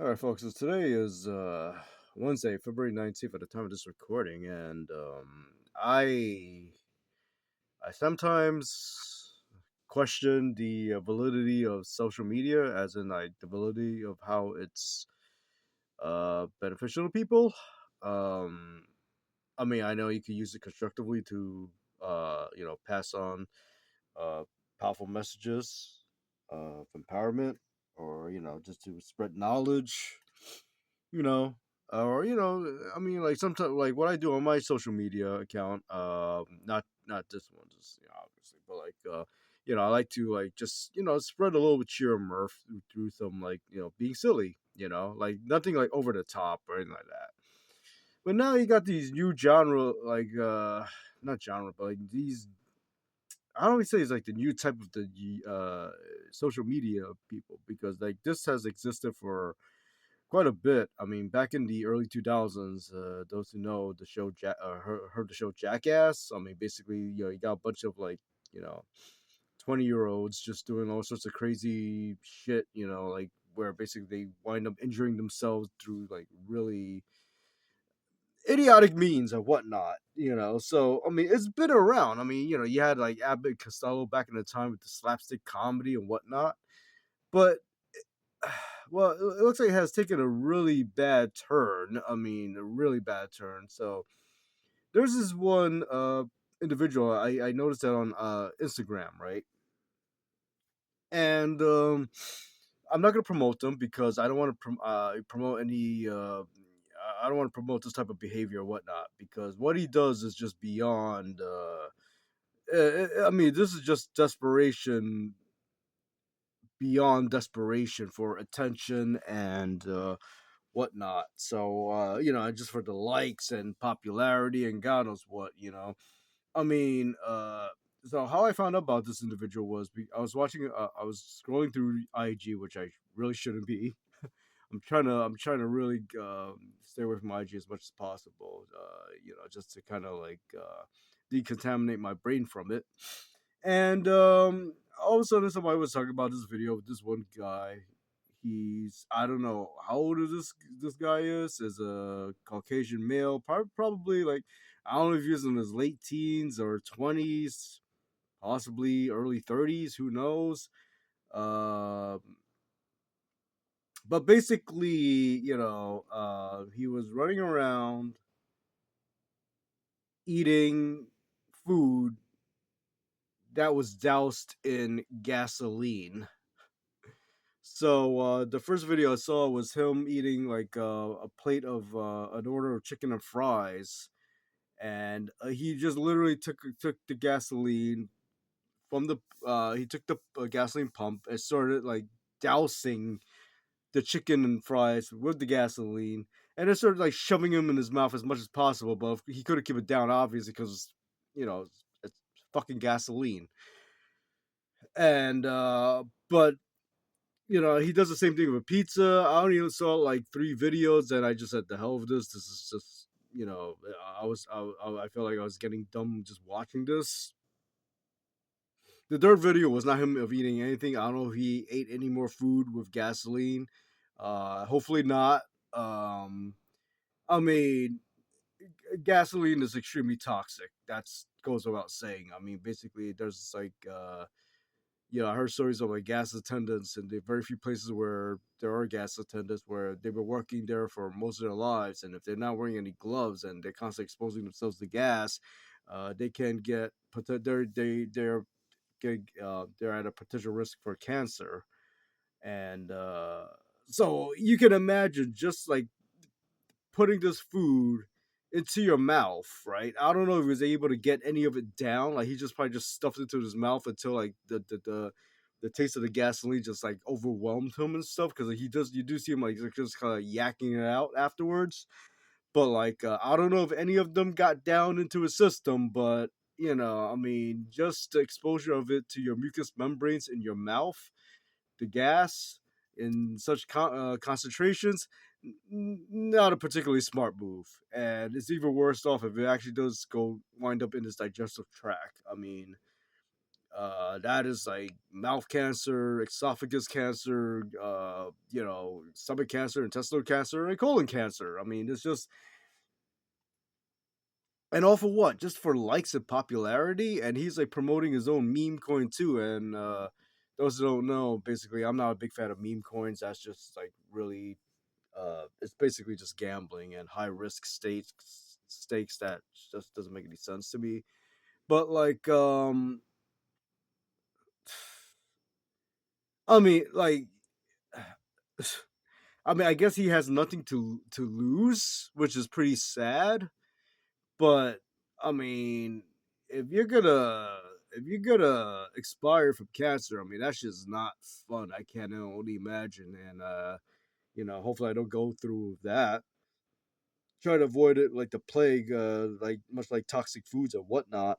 All right, folks. So today is Wednesday, February 19th at the time of this recording, and I sometimes question the validity of social media, as in like the validity of how it's beneficial to people. Um, I mean, I know you can use it constructively to pass on uh powerful messages of empowerment, or just to spread knowledge, you know, or I mean, like sometimes, like what I do on my social media account, not this one, just obviously, but like I like to like just spread a little bit cheer and mirth through some like being silly, like nothing like over the top or anything like that. But now you got these new genre, like not genre, but like these. I don't even say it's like the new type of the social media people, because like this has existed for quite a bit. I mean, back in the early 2000s, those who know the show, heard the show Jackass. I mean, basically, you got a bunch of like, you know, 20-year-olds just doing all sorts of crazy shit, like where basically they wind up injuring themselves through like really idiotic means or whatnot. So, I mean, it's been around. I mean, you had like Abbott and Costello back in the time with the slapstick comedy and whatnot. But well, it looks like it has taken a really bad turn. I mean, a really bad turn. So there's this one individual I noticed that on Instagram, right? And I'm not gonna promote them because I don't want to promote any. I don't want to promote this type of behavior or whatnot, because what he does is just beyond. I mean, this is just desperation beyond desperation for attention and whatnot. So just for the likes and popularity and God knows what. I mean, so how I found out about this individual was I was watching, I was scrolling through IG, which I really shouldn't be. I'm trying to really stay away from IG as much as possible. Just to kind of like decontaminate my brain from it. And all of a sudden, somebody was talking about this video of this one guy. He's, I don't know how old this guy is. As a Caucasian male, probably like, I don't know if he's in his late teens or 20s, possibly early 30s. Who knows? But basically, he was running around eating food that was doused in gasoline. So the first video I saw was him eating like a plate of an order of chicken and fries, and he just literally took the gasoline from the he took the gasoline pump and started like dousing the chicken and fries with the gasoline, and then started like shoving them in his mouth as much as possible. But he couldn't keep it down, obviously, because it's fucking gasoline. And but he does the same thing with pizza. I only saw like 3 videos, and I just said, the hell of this. This is just, I felt like I was getting dumb just watching this. The third video was not him of eating anything. I don't know if he ate any more food with gasoline. Hopefully not. I mean, gasoline is extremely toxic. That's goes without saying. I mean, basically, there's like I heard stories of like gas attendants, and there are very few places where there are gas attendants where they were working there for most of their lives, and if they're not wearing any gloves and they're constantly exposing themselves to gas, they can get they're at a potential risk for cancer. And so you can imagine just like putting this food into your mouth, right? I don't know if he was able to get any of it down. Like he just probably just stuffed it into his mouth until like the taste of the gasoline just like overwhelmed him and stuff. Because he does, you do see him like just kind of yakking it out afterwards. But like I don't know if any of them got down into his system, but I mean, just the exposure of it to your mucous membranes in your mouth, the gas in such concentrations, not a particularly smart move. And it's even worse off if it actually does go wind up in his digestive tract. I mean, that is like mouth cancer, esophagus cancer, stomach cancer, intestinal cancer, and colon cancer. I mean, it's just, and all for what? Just for likes and popularity. And he's like promoting his own meme coin too. And those who don't know, basically, I'm not a big fan of meme coins. That's just like really, it's basically just gambling and high risk stakes that just doesn't make any sense to me. But like, I mean, like, I mean, I guess he has nothing to lose, which is pretty sad. But I mean, if you're gonna if you're gonna expire from cancer, I mean that's just not fun. I can't only imagine, and hopefully I don't go through that. Try to avoid it like the plague, like much like toxic foods and whatnot.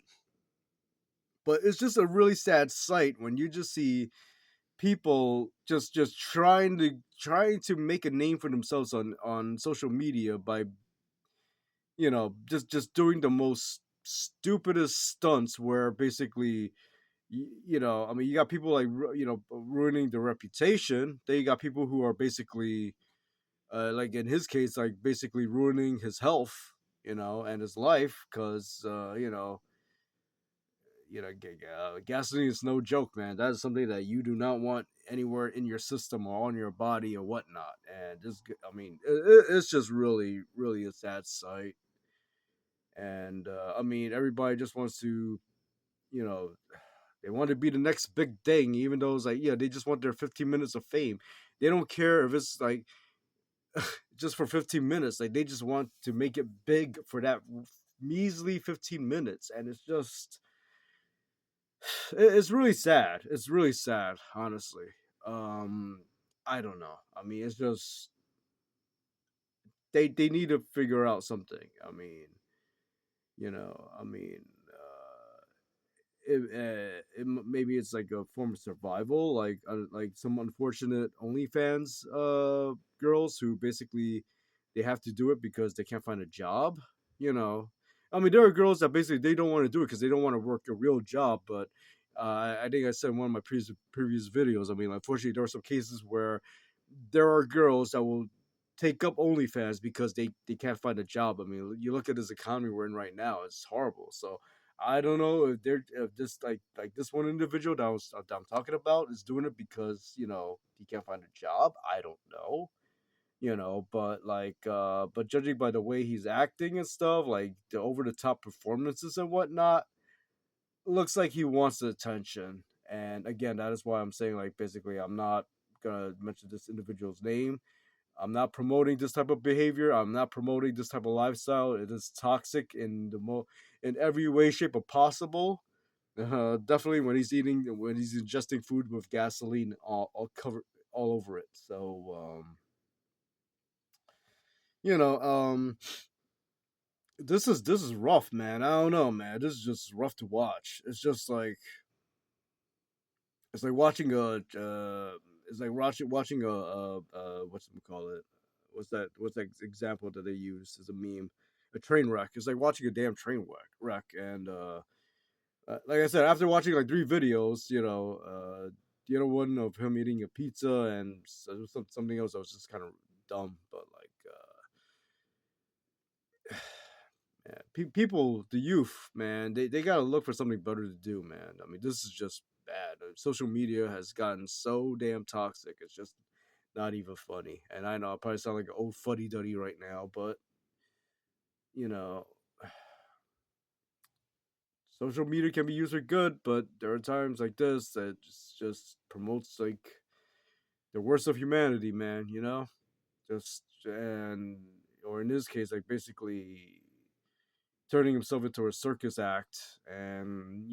But it's just a really sad sight when you just see people just trying to make a name for themselves on social media by just doing the most stupidest stunts where basically I mean you got people like ruining their reputation. Then you got people who are basically like in his case like basically ruining his health, and his life because gasoline is no joke, man. That is something that you do not want anywhere in your system or on your body or whatnot. And I mean, it's just really, really a sad sight. And I mean, everybody just wants to, you know, they want to be the next big thing, even though it's like, yeah, they just want their 15 minutes of fame. They don't care if it's like just for 15 minutes. Like they just want to make it big for that measly 15 minutes, and it's just it's really sad. It's really sad, honestly. Um, I don't know. I mean, it's just they need to figure out something. I mean, I mean, maybe it's like a form of survival, like some unfortunate OnlyFans girls who basically they have to do it because they can't find a job. You know, I mean, there are girls that basically they don't want to do it because they don't want to work a real job. But I think I said in one of my previous videos. I mean, unfortunately, there are some cases where there are girls that will take up OnlyFans because they can't find a job. I mean, you look at this economy we're in right now; it's horrible. So I don't know if this like this one individual that I'm talking about is doing it because he can't find a job. I don't know, but but judging by the way he's acting and stuff, like the over the top performances and whatnot, looks like he wants the attention. And again, that is why I'm saying like basically I'm not gonna mention this individual's name. I'm not promoting this type of behavior. I'm not promoting this type of lifestyle. It is toxic in every way, shape, or possible. Definitely when he's ingesting food with gasoline all cover all over it. So you know, this is rough, man. I don't know, man. This is just rough to watch. It's like watching a what's it call it? What's that example that they use as a meme? A train wreck. It's like watching a damn train wreck. And like I said, after watching like three videos, the other one of him eating a pizza and something else that was just kind of dumb, but like man, people, the youth, man, they gotta look for something better to do, man. I mean, this is just bad. Social media has gotten so damn toxic. It's just not even funny. And I know I probably sound like an old fuddy duddy right now, but you know, social media can be used for good, but there are times like this that just promotes like the worst of humanity, man. Just and or in this case, like basically turning himself into a circus act and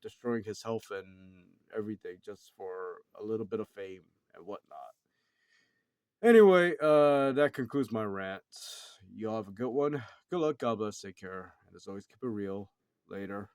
destroying his health and everything just for a little bit of fame and whatnot. Anyway, that concludes my rant. Y'all have a good one. Good luck. God bless. Take care. And as always, keep it real. Later.